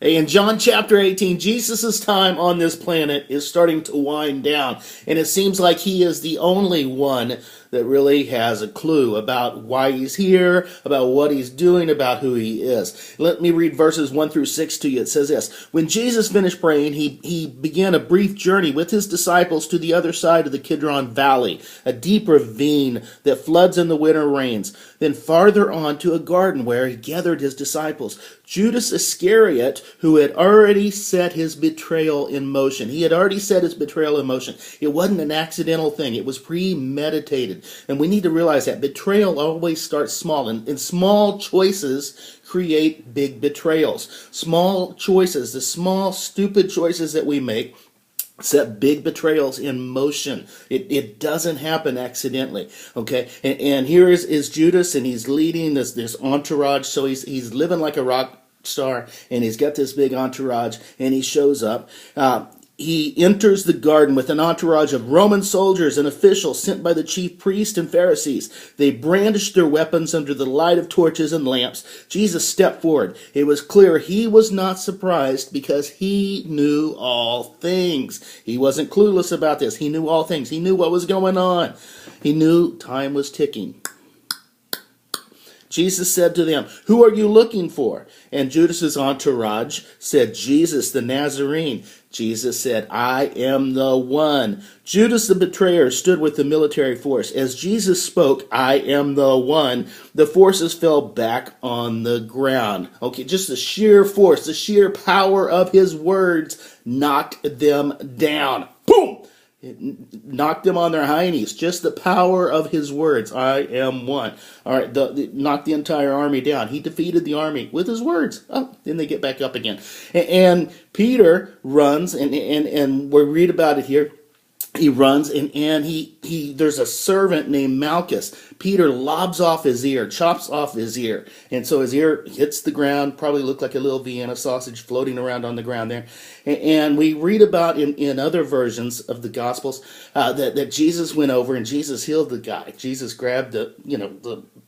In John chapter 18, Jesus' time on this planet is starting to wind down, and it seems like he is the only one that really has a clue about why he's here, about what he's doing, about who he is. Let me read verses 1 through 6 to you. It says this: When Jesus finished praying, he began a brief journey with his disciples to the other side of the Kidron Valley, a deep ravine that floods in the winter rains. Then farther on to a garden where he gathered his disciples. Judas Iscariot, who had already set his betrayal in motion. He had already set his betrayal in motion. It wasn't an accidental thing. It was premeditated. And we need to realize that betrayal always starts small. And small choices create big betrayals. Small choices, the small, stupid choices that we make, set big betrayals in motion. It doesn't happen accidentally. Okay, and here is Judas, and he's leading this entourage. So he's living like a rock star, and he's got this big entourage, and he shows up. He enters the garden with an entourage of Roman soldiers and officials sent by the chief priests and Pharisees. They brandished their weapons under the light of torches and lamps. Jesus stepped forward. It was clear he was not surprised because he knew all things. He wasn't clueless about this. He knew all things. He knew what was going on. He knew time was ticking. Jesus said to them, "Who are you looking for?" And Judas's entourage said, "Jesus the Nazarene." Jesus said, "I am the one." Judas the betrayer stood with the military force. As Jesus spoke, "I am the one," the forces fell back on the ground. Okay, just the sheer force, the sheer power of his words knocked them down. Boom! It knocked them on their high knees. Just the power of his words. I am one. All right, knocked the entire army down. He defeated the army with his words. Oh, then they get back up again. And Peter runs, and we read about it here. He runs, and he there's a servant named Malchus. Peter lobs off his ear, chops off his ear, and so his ear hits the ground. Probably looked like a little Vienna sausage floating around on the ground there. And we read about in other versions of the Gospels that Jesus went over and Jesus healed the guy. Jesus grabbed the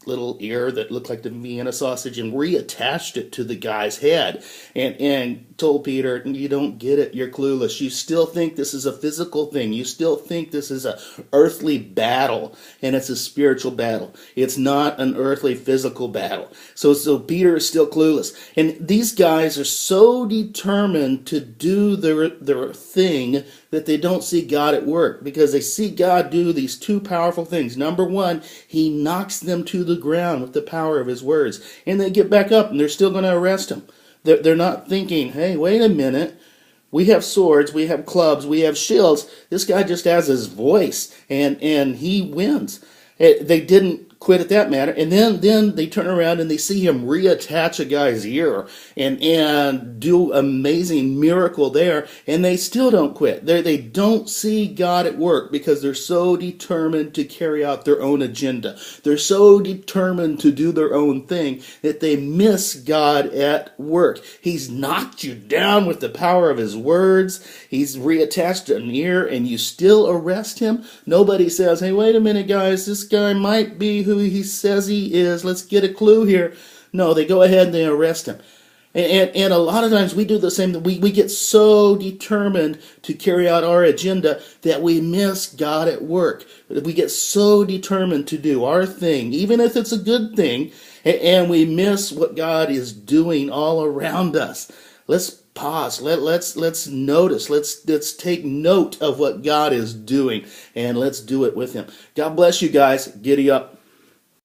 little ear that looked like the Vienna sausage and reattached it to the guy's head, and told Peter, "You don't get it. You're clueless. You still think this is a physical thing. You still think this is a earthly battle, and it's a spiritual battle. It's not an earthly physical battle." So Peter is still clueless. And these guys are so determined to do their thing that they don't see God at work, because they see God do these two powerful things. Number one, he knocks them to the ground with the power of his words. And they get back up, and they're still going to arrest him. They're not thinking, "Hey, wait a minute. We have swords, we have clubs, we have shields. This guy just has his voice, and he wins." They didn't quit at that matter. And then they turn around and they see him reattach a guy's ear and do amazing miracle there, and they still don't quit. They don't see God at work because they're so determined to carry out their own agenda. They're so determined to do their own thing that they miss God at work. He's knocked you down with the power of his words. He's reattached an ear, and you still arrest him. Nobody says, "Hey, wait a minute, guys, this guy might be who he says he is. Let's get a clue here." No, they go ahead and they arrest him. And a lot of times we do the same. We get so determined to carry out our agenda that we miss God at work. We get so determined to do our thing, even if it's a good thing, and we miss what God is doing all around us. Let's pause. Let's notice. Let's take note of what God is doing, and let's do it with him. God bless you guys. Giddy up.